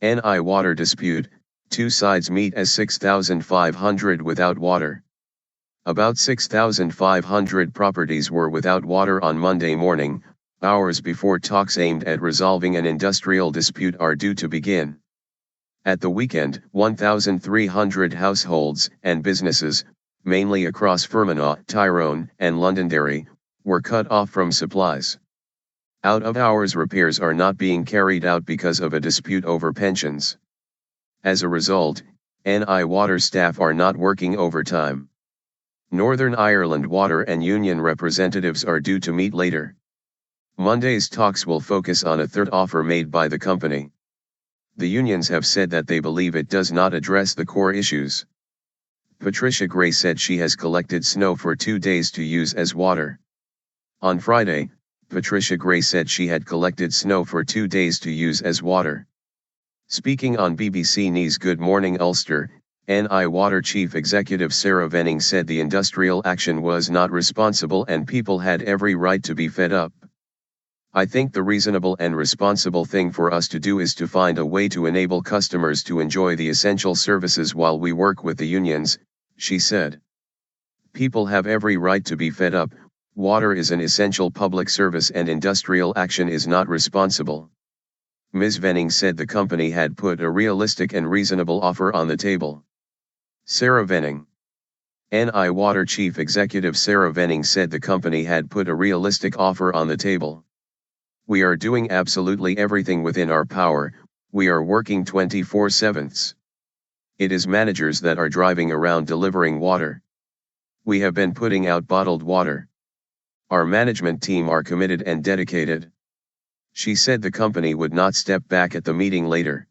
NI water dispute, two sides meet as 6,500 without water. About 6,500 properties were without water on Monday morning, hours before talks aimed at resolving an industrial dispute are due to begin. At the weekend, 1,300 households and businesses, mainly across Fermanagh, Tyrone, and Londonderry, were cut off from supplies. Out-of-hours repairs are not being carried out because of a dispute over pensions. As a result, NI Water staff are not working overtime. Northern Ireland Water and union representatives are due to meet later. Monday's talks will focus on a third offer made by the company. The unions have said that they believe it does not address the core issues. Patricia Gray said she has collected snow for 2 days to use as water. On Friday, Patricia Gray said she had collected snow for 2 days to use as water. Speaking on BBC News Good Morning Ulster, NI Water Chief Executive Sarah Venning said the industrial action was not responsible and people had every right to be fed up. I think the reasonable and responsible thing for us to do is to find a way to enable customers to enjoy the essential services while we work with the unions, she said. People have every right to be fed up. Water is an essential public service and industrial action is not responsible. Ms. Venning said the company had put a realistic and reasonable offer on the table. Sarah Venning. NI Water Chief Executive Sarah Venning said the company had put a realistic offer on the table. We are doing absolutely everything within our power, we are working 24/7. It is managers that are driving around delivering water. We have been putting out bottled water. Our management team are committed and dedicated. She said the company would not step back at the meeting later.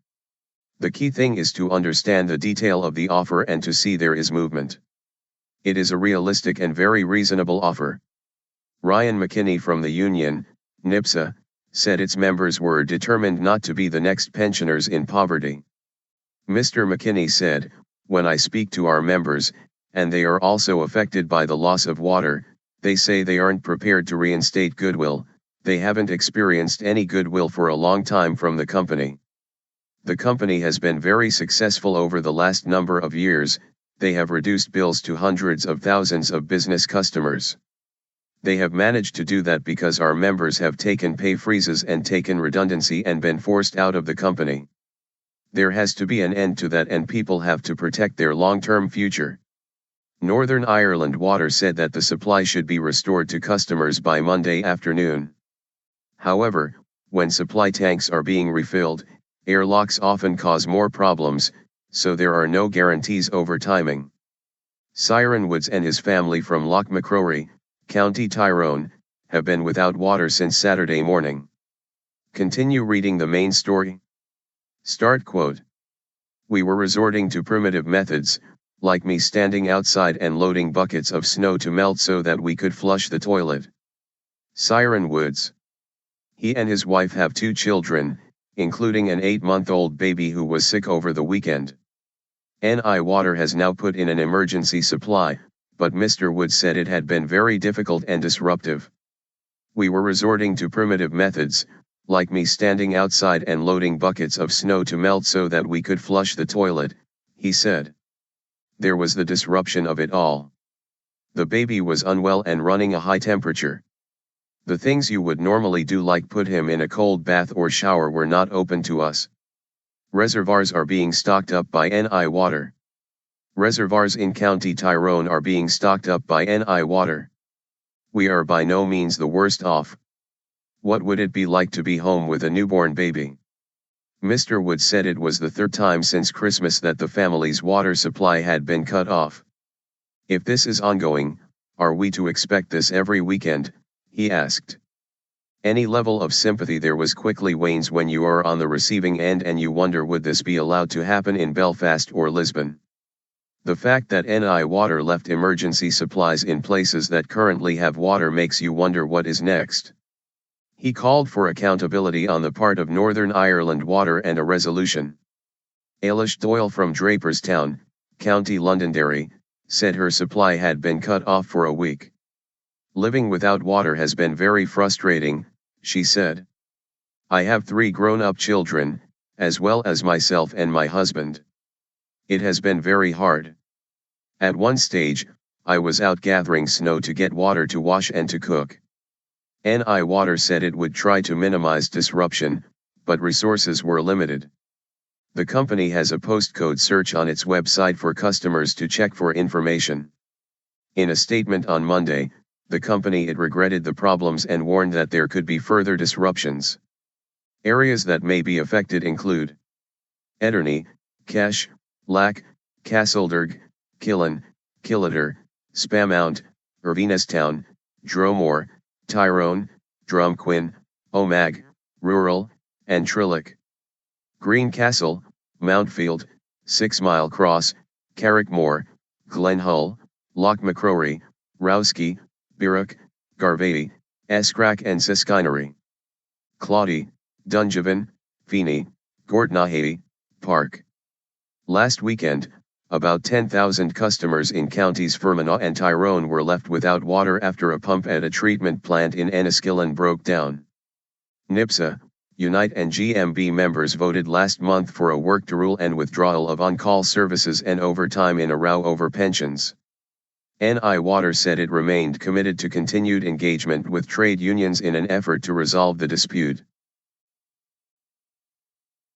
The key thing is to understand the detail of the offer and to see there is movement. It is a realistic and very reasonable offer. Ryan McKinney from the union, NIPSA, said its members were determined not to be the next pensioners in poverty. Mr. McKinney said, "When I speak to our members, and they are also affected by the loss of water, they say they aren't prepared to reinstate goodwill, they haven't experienced any goodwill for a long time from the company. The company has been very successful over the last number of years, they have reduced bills to hundreds of thousands of business customers. They have managed to do that because our members have taken pay freezes and taken redundancy and been forced out of the company. There has to be an end to that and people have to protect their long-term future." Northern Ireland Water said that the supply should be restored to customers by Monday afternoon. However, when supply tanks are being refilled, airlocks often cause more problems, so there are no guarantees over timing. Ciaran Woods and his family from Loch Macrory, County Tyrone, have been without water since Saturday morning. Continue reading the main story. Start quote. "We were resorting to primitive methods, like me standing outside and loading buckets of snow to melt so that we could flush the toilet." Ciaran Woods. He and his wife have 2 children, including an 8-month-old baby who was sick over the weekend. NI Water has now put in an emergency supply, but Mr. Woods said it had been very difficult and disruptive. "We were resorting to primitive methods, like me standing outside and loading buckets of snow to melt so that we could flush the toilet," he said. "There was the disruption of it all. The baby was unwell and running a high temperature. The things you would normally do like put him in a cold bath or shower were not open to us. Reservoirs are being stocked up by NI Water. Reservoirs in County Tyrone are being stocked up by NI Water. We are by no means the worst off. What would it be like to be home with a newborn baby?" Mr. Wood said it was the 3rd time since Christmas that the family's water supply had been cut off. "If this is ongoing, are we to expect this every weekend?" he asked. Any level of sympathy there was quickly wanes when you are on the receiving end and you wonder, would this be allowed to happen in Belfast or Lisbon? The fact that NI Water left emergency supplies in places that currently have water makes you wonder what is next. He called for accountability on the part of Northern Ireland Water and a resolution. Ailish Doyle from Draperstown, County Londonderry, said her supply had been cut off for a week. "Living without water has been very frustrating," she said. "I have 3 grown-up children, as well as myself and my husband. It has been very hard. At one stage, I was out gathering snow to get water to wash and to cook. NI Water said it would try to minimize disruption, but resources were limited. The company has a postcode search on its website for customers to check for information. In a statement on Monday, the company regretted the problems and warned that there could be further disruptions. Areas that may be affected include Ederney, Kesh, Lack, Castlederg, Killen, Killader, Spamount, Irvinestown, Dromore, Tyrone, Drumquin, Omagh, Rural, and Trillick. Greencastle, Mountfield, 6 Mile Cross, Carrickmore, Glenhull, Loch Macrory, Rowskey, Birrock, Garvey, Escrack and Siskinery. Claudy, Dungiven, Feeney, Gortnahay, Park. Last weekend, about 10,000 customers in counties Fermanagh and Tyrone were left without water after a pump at a treatment plant in Enniskillen broke down. NIPSA, Unite and GMB members voted last month for a work rule and withdrawal of on-call services and overtime in a row over pensions. NI Water said it remained committed to continued engagement with trade unions in an effort to resolve the dispute.